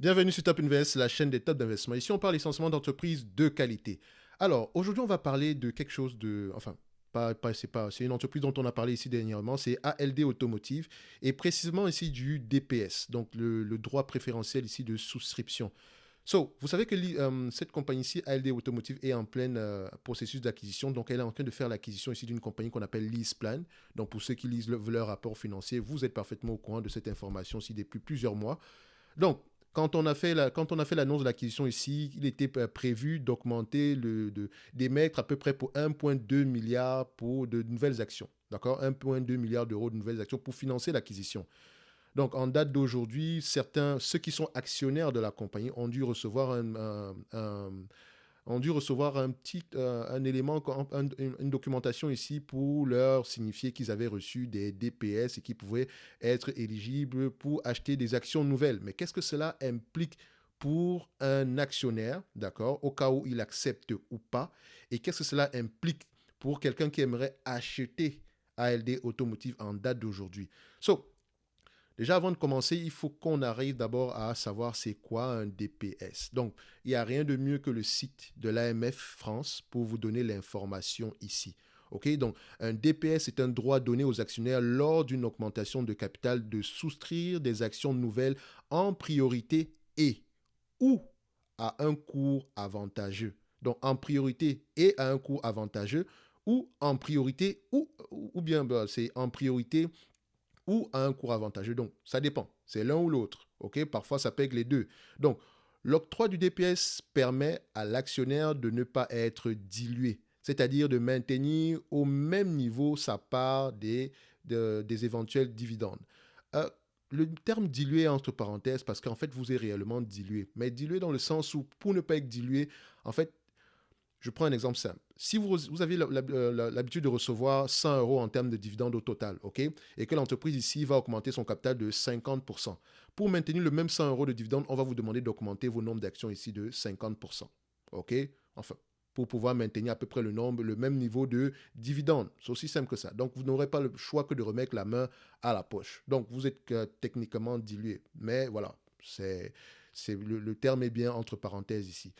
Bienvenue sur Top Invest, la chaîne des top d'investissement. Ici, on parle essentiellement d'entreprises de qualité. Alors, aujourd'hui, on va parler de quelque chose de... Enfin, c'est une entreprise dont on a parlé ici dernièrement, c'est ALD Automotive, et précisément ici du DPS, donc le droit préférentiel ici de souscription. Vous savez que cette compagnie ici, ALD Automotive, est en plein processus d'acquisition. Donc, elle est en train de faire l'acquisition ici d'une compagnie qu'on appelle LeasePlan. Donc, pour ceux qui lisent leur rapport financier, vous êtes parfaitement au courant de cette information ici depuis plusieurs mois. Donc, quand on a fait l'annonce de l'acquisition ici, il était prévu d'augmenter, d'émettre à peu près pour 1,2 milliard pour de nouvelles actions. D'accord, 1,2 milliard d'euros de nouvelles actions pour financer l'acquisition. Donc, en date d'aujourd'hui, ceux qui sont actionnaires de la compagnie ont dû recevoir un élément, une documentation ici pour leur signifier qu'ils avaient reçu des DPS et qu'ils pouvaient être éligibles pour acheter des actions nouvelles. Mais qu'est-ce que cela implique pour un actionnaire, d'accord, au cas où il accepte ou pas? Et qu'est-ce que cela implique pour quelqu'un qui aimerait acheter ALD Automotive en date d'aujourd'hui? Déjà, avant de commencer, il faut qu'on arrive d'abord à savoir c'est quoi un DPS. Donc, il n'y a rien de mieux que le site de l'AMF France pour vous donner l'information ici. OK? Donc, un DPS est un droit donné aux actionnaires lors d'une augmentation de capital de souscrire des actions nouvelles en priorité et ou à un cours avantageux. Donc, en priorité et à un cours avantageux ou en priorité ou bien c'est en priorité ou à un cours avantageux. Donc, ça dépend. C'est l'un ou l'autre. OK? Parfois, ça pègue les deux. Donc, l'octroi du DPS permet à l'actionnaire de ne pas être dilué, c'est-à-dire de maintenir au même niveau sa part des éventuels dividendes. Euh, le terme dilué entre parenthèses parce qu'en fait, vous êtes réellement dilué. Mais dilué dans le sens où, pour ne pas être dilué, en fait, je prends un exemple simple. Si vous avez l'habitude de recevoir 100 euros en termes de dividendes au total, OK, et que l'entreprise ici va augmenter son capital de 50%, pour maintenir le même 100 euros de dividendes, on va vous demander d'augmenter vos nombres d'actions ici de 50%. OK? Enfin, pour pouvoir maintenir à peu près le même niveau de dividendes. C'est aussi simple que ça. Donc, vous n'aurez pas le choix que de remettre la main à la poche. Donc, vous êtes techniquement dilué. Mais voilà, le terme est bien entre parenthèses ici.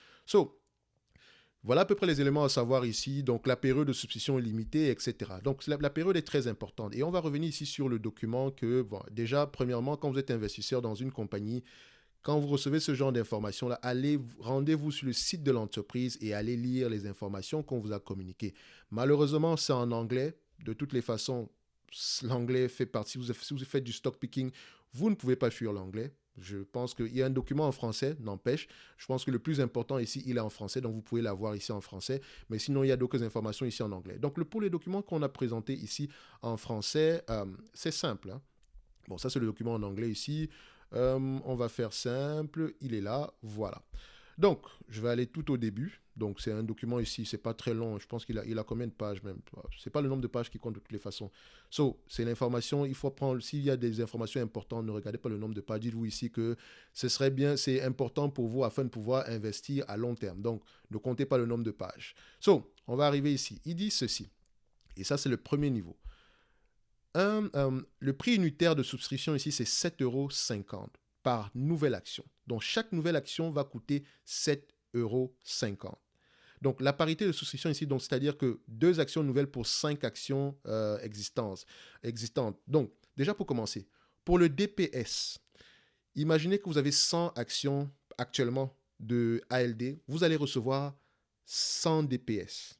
Voilà à peu près les éléments à savoir ici. Donc, la période de substitution est limitée, etc. Donc, la période est très importante. Et on va revenir ici sur le document que, bon, déjà, premièrement, quand vous êtes investisseur dans une compagnie, quand vous recevez ce genre d'informations-là, rendez-vous sur le site de l'entreprise et allez lire les informations qu'on vous a communiquées. Malheureusement, c'est en anglais. De toutes les façons, l'anglais fait partie. Si vous faites du stock picking, vous ne pouvez pas fuir l'anglais. Je pense qu'il y a un document en français, n'empêche. Je pense que le plus important ici, il est en français, donc vous pouvez l'avoir ici en français. Mais sinon, il y a d'autres informations ici en anglais. Donc, pour les documents qu'on a présentés ici en français, c'est simple, hein. Bon, ça, c'est le document en anglais ici. On va faire simple. Il est là. Voilà. Donc, je vais aller tout au début. Donc, c'est un document ici. C'est pas très long. Je pense qu'il a combien de pages même. C'est pas le nombre de pages qui compte de toutes les façons. C'est l'information. Il faut prendre. S'il y a des informations importantes, ne regardez pas le nombre de pages. Dites-vous ici que ce serait bien, c'est important pour vous afin de pouvoir investir à long terme. Donc, ne comptez pas le nombre de pages. On va arriver ici. Il dit ceci. Et ça, c'est le premier niveau. Le prix unitaire de souscription ici, c'est 7,50 € par nouvelle action. Donc, chaque nouvelle action va coûter 7,50 €. Donc, la parité de souscription ici, c'est-à-dire que 2 actions nouvelles pour 5 actions existantes. Donc, déjà pour commencer, pour le DPS, imaginez que vous avez 100 actions actuellement de ALD, vous allez recevoir 100 DPS.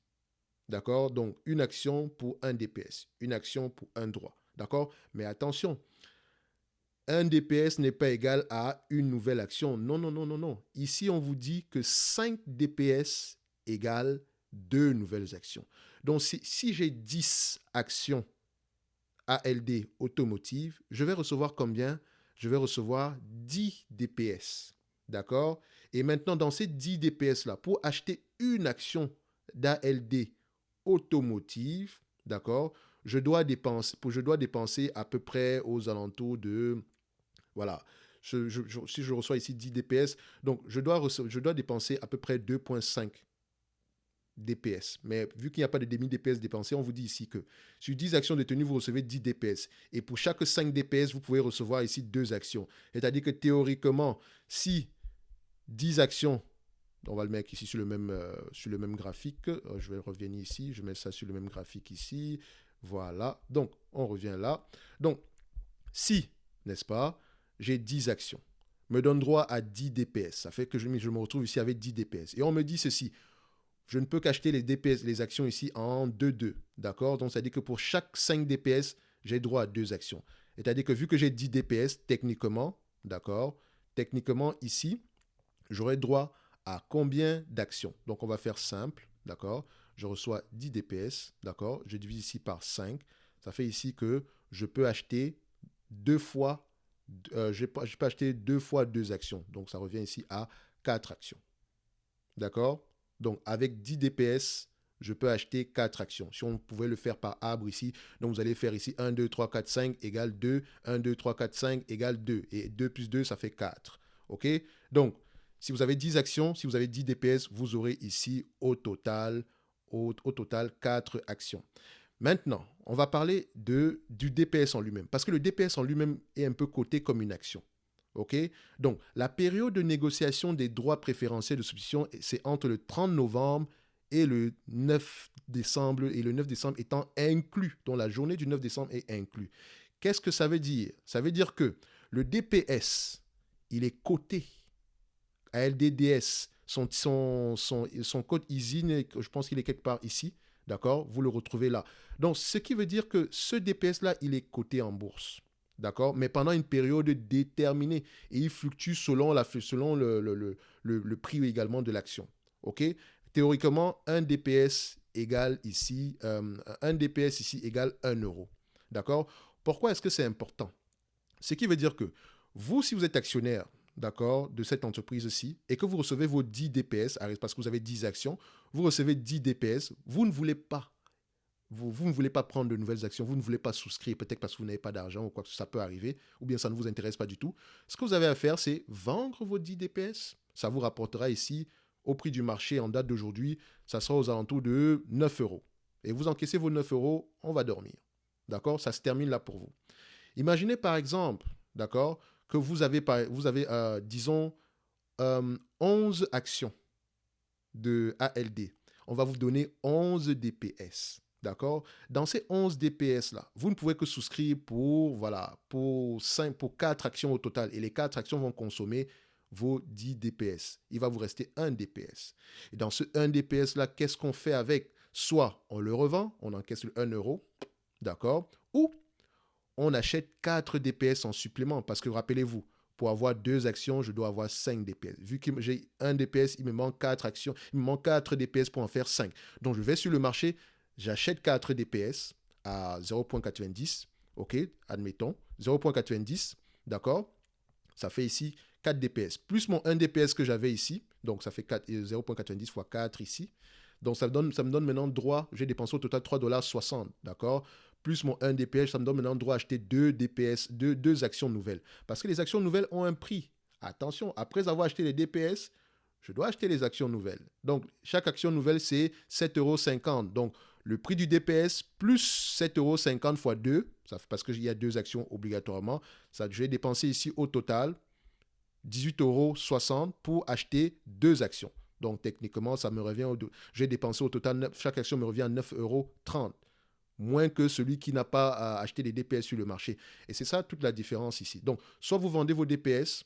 D'accord? Donc, une action pour un DPS, une action pour un droit. D'accord? Mais attention, un DPS n'est pas égal à une nouvelle action. Non, non, non, non, non. Ici, on vous dit que 5 DPS égale 2 nouvelles actions. Donc, si j'ai 10 actions ALD automotive, je vais recevoir combien? Je vais recevoir 10 DPS. D'accord? Et maintenant, dans ces 10 DPS-là, pour acheter une action d'ALD automotive, d'accord, je dois dépenser à peu près aux alentours de, voilà, si je reçois ici 10 DPS, donc je dois dépenser à peu près 2,5 DPS. Mais vu qu'il n'y a pas de demi-DPS dépensé, on vous dit ici que sur 10 actions détenues, vous recevez 10 DPS. Et pour chaque 5 DPS, vous pouvez recevoir ici 2 actions. C'est-à-dire que théoriquement, si 10 actions, on va le mettre ici sur le même graphique. Je vais revenir ici, je mets ça sur le même graphique ici. Voilà. Donc, on revient là. Donc, si, n'est-ce pas, j'ai 10 actions, me donne droit à 10 DPS. Ça fait que je me retrouve ici avec 10 DPS. Et on me dit ceci, je ne peux qu'acheter les DPS, les actions ici en 2-2. D'accord? Donc, ça veut dire que pour chaque 5 DPS, j'ai droit à 2 actions. C'est-à-dire que vu que j'ai 10 DPS, techniquement, d'accord, techniquement ici, j'aurai droit à combien d'actions? Donc, on va faire simple, d'accord? Je reçois 10 DPS, d'accord? Je divise ici par 5. Ça fait ici que je peux acheter 2 fois, je peux acheter 2 fois 2 actions. Donc, ça revient ici à 4 actions. D'accord? Donc, avec 10 DPS, je peux acheter 4 actions. Si on pouvait le faire par arbre ici, donc vous allez faire ici 1, 2, 3, 4, 5 égale 2. 1, 2, 3, 4, 5 égale 2. Et 2 plus 2, ça fait 4. OK? Donc, si vous avez 10 actions, si vous avez 10 DPS, vous aurez ici au total 4 actions. Maintenant, on va parler du DPS en lui-même. Parce que le DPS en lui-même est un peu coté comme une action. OK? Donc, la période de négociation des droits préférentiels de substitution, c'est entre le 30 novembre et le 9 décembre, et le 9 décembre étant inclus. Donc, la journée du 9 décembre est inclus. Qu'est-ce que ça veut dire? Ça veut dire que le DPS, il est coté à LDDS. Son code ISIN, je pense qu'il est quelque part ici. D'accord? Vous le retrouvez là. Donc, ce qui veut dire que ce DPS-là, il est coté en bourse. D'accord? Mais pendant une période déterminée. Et il fluctue selon le prix également de l'action. OK? Théoriquement, un DPS égale ici, un DPS ici égale 1 euro. D'accord? Pourquoi est-ce que c'est important? Ce qui veut dire que vous, si vous êtes actionnaire, d'accord, de cette entreprise-ci, et que vous recevez vos 10 DPS, parce que vous avez 10 actions, vous recevez 10 DPS, vous ne voulez pas vous ne voulez pas prendre de nouvelles actions, vous ne voulez pas souscrire, peut-être parce que vous n'avez pas d'argent ou quoi que ça peut arriver, ou bien ça ne vous intéresse pas du tout. Ce que vous avez à faire, c'est vendre vos 10 DPS. Ça vous rapportera ici, au prix du marché en date d'aujourd'hui, ça sera aux alentours de 9 euros. Et vous encaissez vos 9 euros, on va dormir. D'accord? Ça se termine là pour vous. Imaginez par exemple, d'accord, que vous avez disons, 11 actions de ALD. On va vous donner 11 DPS. D'accord? Dans ces 11 DPS-là, vous ne pouvez que souscrire pour 4 actions au total. Et les 4 actions vont consommer vos 10 DPS. Il va vous rester 1 DPS. Et dans ce 1 DPS-là, qu'est-ce qu'on fait avec? Soit on le revend, on encaisse le 1 euro, d'accord? Ou on achète 4 DPS en supplément. Parce que rappelez-vous, pour avoir 2 actions, je dois avoir 5 DPS. Vu que j'ai 1 DPS, il me manque 4 actions, il me manque 4 DPS pour en faire 5. Donc je vais sur le marché, j'achète 4 DPS à 0.90, ok, admettons, 0.90, d'accord, ça fait ici 4 DPS, plus mon 1 DPS que j'avais ici, donc ça fait 0.90 fois 4 ici, donc ça me donne maintenant droit, j'ai dépensé au total 3,60 $, d'accord, plus mon 1 DPS, ça me donne maintenant droit à acheter 2 DPS, 2 actions nouvelles, parce que les actions nouvelles ont un prix. Attention, après avoir acheté les DPS, je dois acheter les actions nouvelles. Donc, chaque action nouvelle, c'est 7,50 €. Donc, le prix du DPS plus 7,50 € fois 2, ça fait parce qu'il y a 2 actions obligatoirement. Ça, je vais dépenser ici au total 18,60 € pour acheter 2 actions. Donc, techniquement, ça me revient, j'ai dépensé au total, chaque action me revient à 9,30 €. Moins que celui qui n'a pas acheté des DPS sur le marché. Et c'est ça toute la différence ici. Donc, soit vous vendez vos DPS,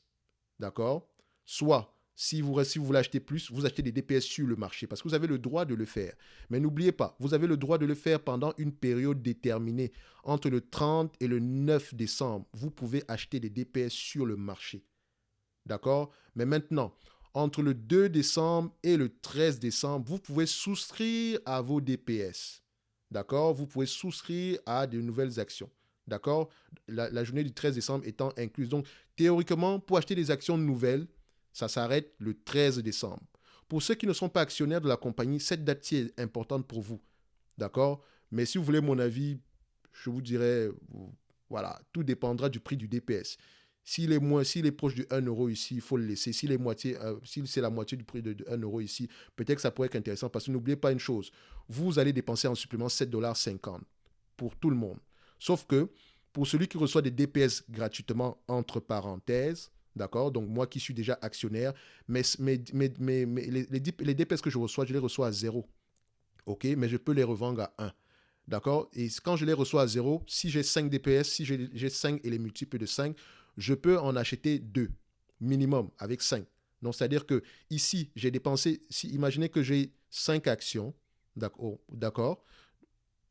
d'accord? Soit, si vous voulez acheter plus, vous achetez des DPS sur le marché parce que vous avez le droit de le faire. Mais n'oubliez pas, vous avez le droit de le faire pendant une période déterminée. Entre le 30 et le 9 décembre, vous pouvez acheter des DPS sur le marché. D'accord? Mais maintenant, entre le 2 décembre et le 13 décembre, vous pouvez souscrire à vos DPS. D'accord? Vous pouvez souscrire à de nouvelles actions. D'accord? La journée du 13 décembre étant incluse. Donc, théoriquement, pour acheter des actions nouvelles, ça s'arrête le 13 décembre. Pour ceux qui ne sont pas actionnaires de la compagnie, cette date-ci est importante pour vous. D'accord? Mais si vous voulez mon avis, je vous dirais, voilà, tout dépendra du prix du DPS. S'il est proche du 1 euro ici, il faut le laisser. Si c'est la moitié du prix de 1 euro ici, peut-être que ça pourrait être intéressant parce que n'oubliez pas une chose. Vous allez dépenser en supplément 7,50 $ pour tout le monde. Sauf que pour celui qui reçoit des DPS gratuitement, entre parenthèses, d'accord, donc moi qui suis déjà actionnaire, les DPS que je les reçois à zéro. OK, mais je peux les revendre à 1. D'accord. Et quand je les reçois à zéro, si j'ai 5 DPS, si j'ai 5 et les multiples de 5, je peux en acheter 2 minimum avec 5. Donc, c'est-à-dire que ici, j'ai dépensé, imaginez que j'ai 5 actions, d'accord,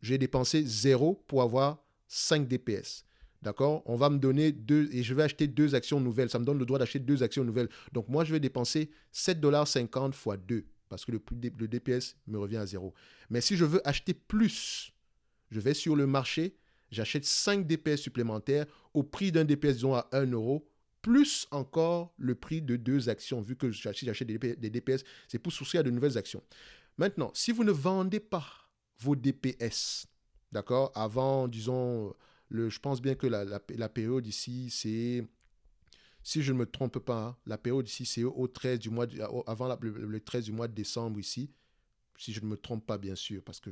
j'ai dépensé 0 pour avoir 5 DPS. D'accord. On va me donner 2 et je vais acheter 2 actions nouvelles. Ça me donne le droit d'acheter 2 actions nouvelles. Donc, moi, je vais dépenser 7,50 $ fois 2 parce que le DPS me revient à 0. Mais si je veux acheter plus, je vais sur le marché, j'achète 5 DPS supplémentaires au prix d'un DPS, disons, à 1 euro, plus encore le prix de 2 actions, vu que si j'achète des DPS, c'est pour souscrire à de nouvelles actions. Maintenant, si vous ne vendez pas vos DPS, d'accord, avant, disons, je pense bien que la période ici, c'est, si je ne me trompe pas, hein, la période ici, c'est au 13 du mois, avant le 13 du mois de décembre ici, si je ne me trompe pas bien sûr, parce que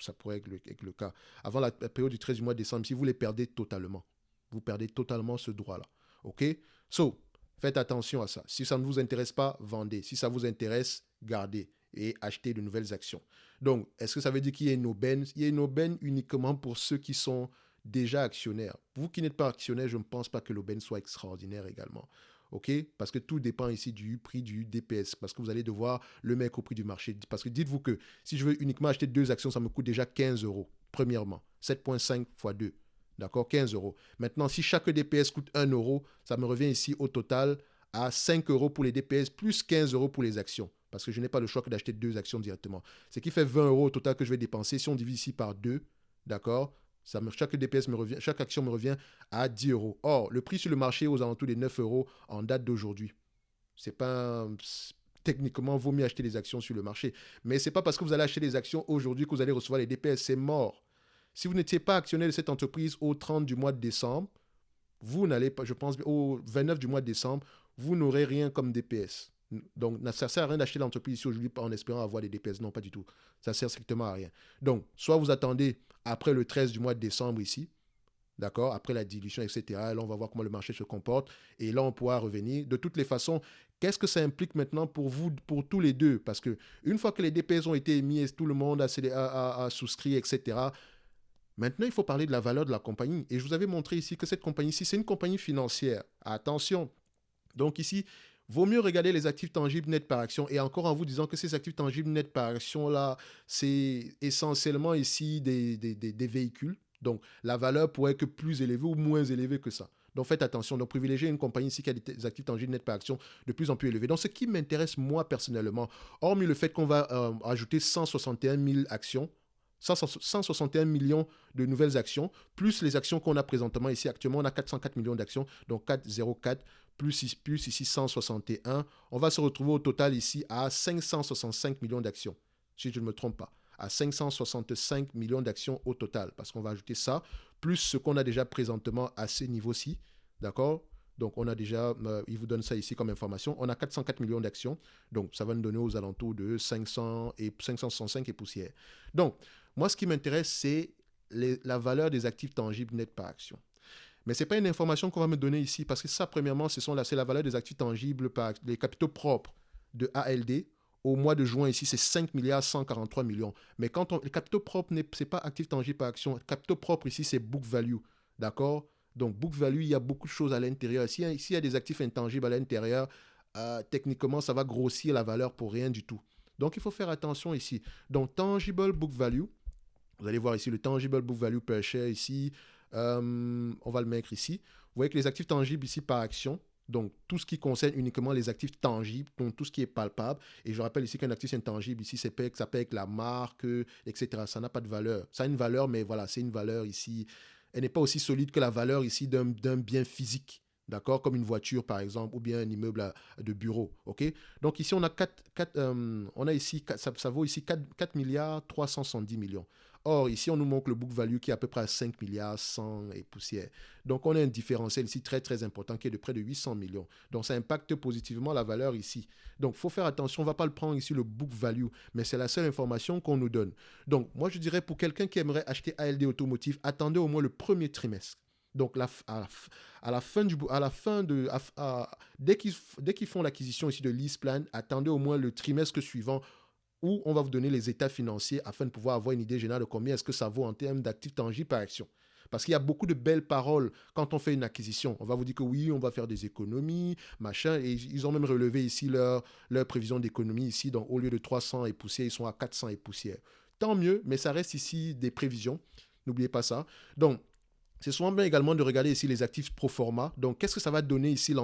ça pourrait être le cas, avant la période du 13 du mois de décembre, si vous les perdez totalement, vous perdez totalement ce droit-là. OK? So, faites attention à ça. Si ça ne vous intéresse pas, vendez. Si ça vous intéresse, gardez et achetez de nouvelles actions. Donc, est-ce que ça veut dire qu'il y a une aubaine? Il y a une aubaine uniquement pour ceux qui sont déjà actionnaires. Vous qui n'êtes pas actionnaire, je ne pense pas que l'aubaine soit extraordinaire également. OK? Parce que tout dépend ici du prix du DPS. Parce que vous allez devoir le mettre au prix du marché. Parce que dites-vous que si je veux uniquement acheter 2 actions, ça me coûte déjà 15 euros. Premièrement, 7,5 fois 2. D'accord? 15 euros. Maintenant, si chaque DPS coûte 1 euro, ça me revient ici au total à 5 euros pour les DPS, plus 15 euros pour les actions. Parce que je n'ai pas le choix que d'acheter 2 actions directement. Ce qui fait 20 euros au total que je vais dépenser. Si on divise ici par 2, d'accord? Chaque action me revient à 10 euros. Or, le prix sur le marché est aux alentours des 9 euros en date d'aujourd'hui. C'est pas techniquement, vaut mieux acheter des actions sur le marché. Mais ce n'est pas parce que vous allez acheter des actions aujourd'hui que vous allez recevoir les DPS. C'est mort. Si vous n'étiez pas actionnaire de cette entreprise au 30 du mois de décembre, vous n'allez pas, je pense, au 29 du mois de décembre, vous n'aurez rien comme DPS. Donc, ça ne sert à rien d'acheter l'entreprise ici aujourd'hui en espérant avoir des DPS. Non, pas du tout. Ça ne sert strictement à rien. Donc, soit vous attendez après le 13 du mois de décembre ici, d'accord, après la dilution, etc. Et là, on va voir comment le marché se comporte. Et là, on pourra revenir. De toutes les façons, qu'est-ce que ça implique maintenant pour vous, pour tous les deux? Parce que une fois que les DPS ont été émis et tout le monde a souscrit, etc., maintenant, il faut parler de la valeur de la compagnie. Et je vous avais montré ici que cette compagnie-ci, c'est une compagnie financière. Attention. Donc ici, vaut mieux regarder les actifs tangibles nets par action. Et encore en vous disant que ces actifs tangibles nets par action-là, c'est essentiellement ici des véhicules. Donc la valeur pourrait être plus élevée ou moins élevée que ça. Donc faites attention. Donc privilégiez une compagnie ici qui a des actifs tangibles nets par action de plus en plus élevés. Donc ce qui m'intéresse moi personnellement, hormis le fait qu'on va ajouter 161 000 actions, 161 millions de nouvelles actions, plus les actions qu'on a présentement ici. Actuellement, on a 404 millions d'actions, donc 404 plus ici 161. On va se retrouver au total ici à 565 millions d'actions, si je ne me trompe pas. À 565 millions d'actions au total, parce qu'on va ajouter ça, plus ce qu'on a déjà présentement à ce niveau-ci, d'accord? Donc, on a déjà, il vous donne ça ici comme information. On a 404 millions d'actions. Donc, ça va nous donner aux alentours de 500 et 565 et poussières. Donc, moi, ce qui m'intéresse, c'est la valeur des actifs tangibles nets par action. Mais ce n'est pas une information qu'on va me donner ici, parce que ça, premièrement, c'est la valeur des actifs tangibles par les capitaux propres de ALD. Au mois de juin, ici, c'est 5 milliards 143 millions. Mais quand les capitaux propres, ce n'est pas actifs tangibles par action. Capitaux propres, ici, c'est book value. D'accord? Donc, book value, il y a beaucoup de choses à l'intérieur. S'il y a des actifs intangibles à l'intérieur, techniquement, ça va grossir la valeur pour rien du tout. Donc, il faut faire attention ici. Donc, tangible book value, vous allez voir ici le tangible book value per share ici. On va le mettre ici. Vous voyez que les actifs tangibles ici par action, donc tout ce qui concerne uniquement les actifs tangibles, donc tout ce qui est palpable. Et je rappelle ici qu'un actif intangible ici, ça peut être la marque, etc. Ça n'a pas de valeur. Ça a une valeur, mais voilà, c'est une valeur ici. Elle n'est pas aussi solide que la valeur ici d'un bien physique. D'accord? Comme une voiture, par exemple, ou bien un immeuble de bureau. OK? Donc ici, on a, on a ici, ça vaut ici 4 milliards 370 millions. Or, ici, on nous montre le book value qui est à peu près à 5 milliards 100 et poussière. Donc, on a un différentiel ici très, très important qui est de près de 800 millions. Donc, ça impacte positivement la valeur ici. Donc, il faut faire attention. On ne va pas le prendre ici, le book value, mais c'est la seule information qu'on nous donne. Donc, moi, je dirais pour quelqu'un qui aimerait acheter ALD Automotive, attendez au moins le premier trimestre. Donc, à la fin dès qu'ils font l'acquisition ici de LeasePlan, attendez au moins le trimestre suivant où on va vous donner les états financiers afin de pouvoir avoir une idée générale de combien est-ce que ça vaut en termes d'actifs tangibles par action. Parce qu'il y a beaucoup de belles paroles quand on fait une acquisition. On va vous dire que oui, on va faire des économies, machin. Et ils ont même relevé ici leur prévision d'économie ici. Donc, au lieu de 300 et poussière, ils sont à 400 et poussière. Tant mieux, mais ça reste ici des prévisions. N'oubliez pas ça. Donc, c'est souvent bien également de regarder ici les actifs pro forma. Donc, qu'est-ce que ça va donner ici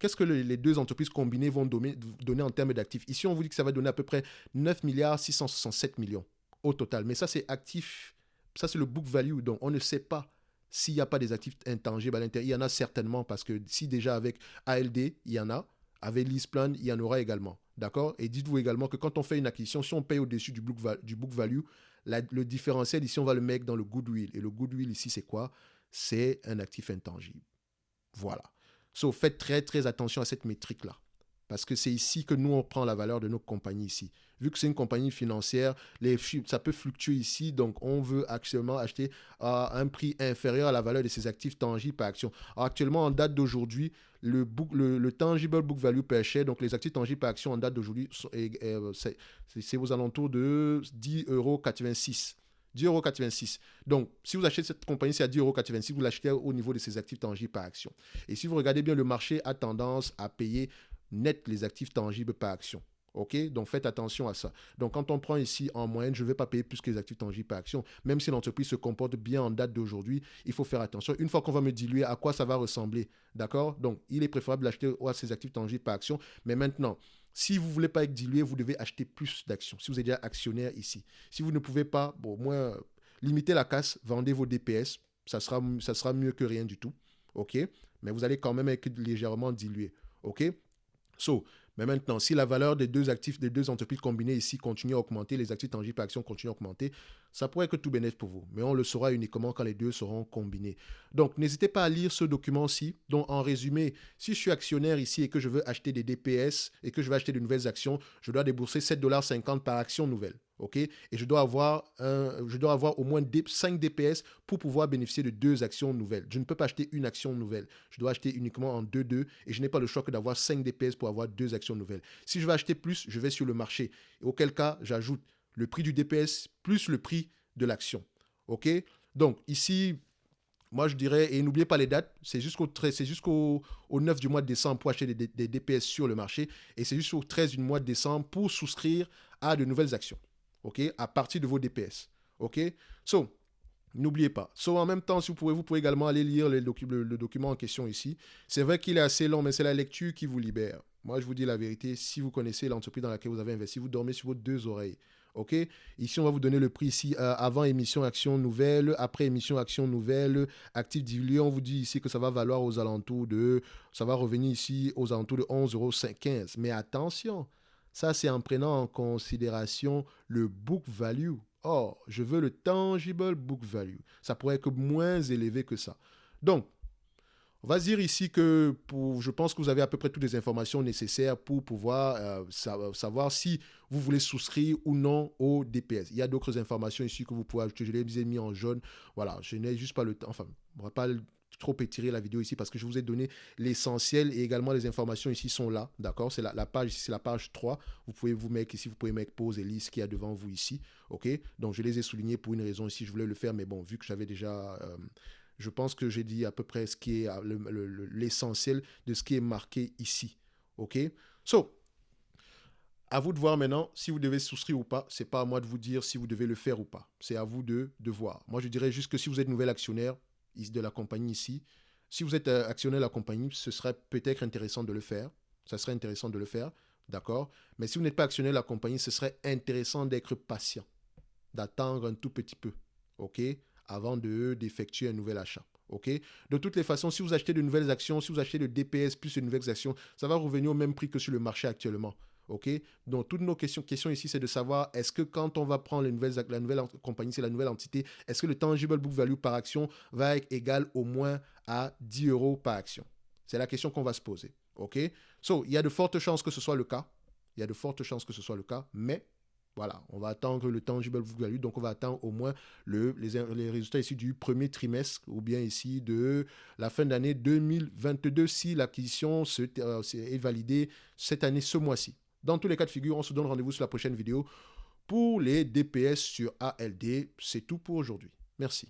qu'est-ce que les deux entreprises combinées vont donner en termes d'actifs? Ici, on vous dit que ça va donner à peu près 9 milliards 667 millions au total. Mais ça, c'est actif. Ça, c'est le book value. Donc, on ne sait pas s'il n'y a pas des actifs intangibles à l'intérieur. Il y en a certainement parce que si déjà avec ALD, il y en a. Avec LeasePlan, il y en aura également. D'accord? Et dites-vous également que quand on fait une acquisition, si on paye au-dessus du book value, le différentiel ici, on va le mettre dans le goodwill. Et le goodwill ici, c'est quoi? C'est un actif intangible. Voilà. So, faites très, très attention à cette métrique-là. Parce que c'est ici que nous, on prend la valeur de nos compagnies ici. Vu que c'est une compagnie financière, ça peut fluctuer ici. Donc, on veut actuellement acheter à un prix inférieur à la valeur de ses actifs tangibles par action. Alors, actuellement, en date d'aujourd'hui, le tangible book value per share, donc les actifs tangibles par action en date d'aujourd'hui, c'est aux alentours de 10,86 €. 10,86 €. Donc, si vous achetez cette compagnie, c'est à 10,86 €, vous l'achetez au niveau de ses actifs tangibles par action. Et si vous regardez bien, le marché a tendance à payer net les actifs tangibles par action. OK? Donc, faites attention à ça. Donc, quand on prend ici en moyenne, je ne vais pas payer plus que les actifs tangibles par action. Même si l'entreprise se comporte bien en date d'aujourd'hui, il faut faire attention. Une fois qu'on va me diluer, à quoi ça va ressembler? D'accord? Donc, il est préférable d'acheter ces actifs tangibles par action. Mais maintenant, si vous ne voulez pas être dilué, vous devez acheter plus d'actions. Si vous êtes déjà actionnaire ici. Si vous ne pouvez pas, bon, au moins, limitez la casse, vendez vos DPS. Ça sera mieux que rien du tout. OK? Mais vous allez quand même être légèrement dilué. OK? So, mais maintenant, si la valeur des deux actifs, des deux entreprises combinées ici continue à augmenter, les actifs tangibles par action continuent à augmenter, ça pourrait être tout bénéfice pour vous. Mais on le saura uniquement quand les deux seront combinés. Donc, n'hésitez pas à lire ce document-ci. Donc, en résumé, si je suis actionnaire ici et que je veux acheter des DPS et que je veux acheter de nouvelles actions, je dois débourser 7,50 $ par action nouvelle. OK? Et je dois avoir au moins 5 DPS pour pouvoir bénéficier de 2 actions nouvelles. Je ne peux pas acheter une action nouvelle. Je dois acheter uniquement en 2-2 et je n'ai pas le choix que d'avoir 5 DPS pour avoir 2 actions nouvelles. Si je veux acheter plus, je vais sur le marché. Et auquel cas, j'ajoute le prix du DPS plus le prix de l'action. OK? Donc, ici, moi, je dirais, et n'oubliez pas les dates, c'est jusqu'au 9 du mois de décembre pour acheter des DPS sur le marché et c'est jusqu'au 13 du mois de décembre pour souscrire à de nouvelles actions. OK? À partir de vos DPS. OK? So, n'oubliez pas. So, en même temps, si vous pouvez également aller lire le document en question ici. C'est vrai qu'il est assez long, mais c'est la lecture qui vous libère. Moi, je vous dis la vérité. Si vous connaissez l'entreprise dans laquelle vous avez investi, vous dormez sur vos 2 oreilles. OK? Ici, on va vous donner le prix ici avant émission action nouvelle, après émission action nouvelle, actif divulgué. On vous dit ici que ça va valoir aux alentours de... Ça va revenir ici aux alentours de 11,15 €. Mais attention, ça, c'est en prenant en considération le book value. Or, je veux le tangible book value. Ça pourrait être moins élevé que ça. Donc, on va dire ici que je pense que vous avez à peu près toutes les informations nécessaires pour pouvoir savoir si vous voulez souscrire ou non au DPS. Il y a d'autres informations ici que vous pouvez ajouter. Je les ai mis en jaune. Voilà, je n'ai juste pas le temps. Enfin, on ne va pas trop étirer la vidéo ici parce que je vous ai donné l'essentiel et également les informations ici sont là. D'accord? C'est la page ici, c'est la page 3. Vous pouvez vous mettre ici, vous pouvez mettre pause et lire ce qu'il y a devant vous ici. OK? Donc, je les ai soulignés pour une raison ici. Je voulais le faire, mais bon, vu que j'avais déjà... je pense que j'ai dit à peu près ce qui est l'essentiel de ce qui est marqué ici. OK? So, à vous de voir maintenant si vous devez souscrire ou pas. Ce n'est pas à moi de vous dire si vous devez le faire ou pas. C'est à vous de voir. Moi, je dirais juste que si vous êtes nouvel actionnaire de la compagnie ici, si vous êtes actionnaire de la compagnie, ce serait peut-être intéressant de le faire. Ça serait intéressant de le faire. D'accord? Mais si vous n'êtes pas actionnaire de la compagnie, ce serait intéressant d'être patient, d'attendre un tout petit peu. OK? Avant d'effectuer un nouvel achat. OK? De toutes les façons, si vous achetez de nouvelles actions, si vous achetez de DPS plus de nouvelles actions, ça va revenir au même prix que sur le marché actuellement. OK? Donc, toutes nos questions ici, c'est de savoir est-ce que quand on va prendre la nouvelle compagnie, c'est la nouvelle entité, est-ce que le tangible book value par action va être égal au moins à 10 euros par action? C'est la question qu'on va se poser. OK? So, il y a de fortes chances que ce soit le cas. Il y a de fortes chances que ce soit le cas, mais voilà, on va attendre le tangible book value, donc on va attendre au moins les résultats ici du premier trimestre ou bien ici de la fin d'année 2022 si l'acquisition est validée cette année, ce mois-ci. Dans tous les cas de figure, on se donne rendez-vous sur la prochaine vidéo pour les DPS sur ALD. C'est tout pour aujourd'hui. Merci.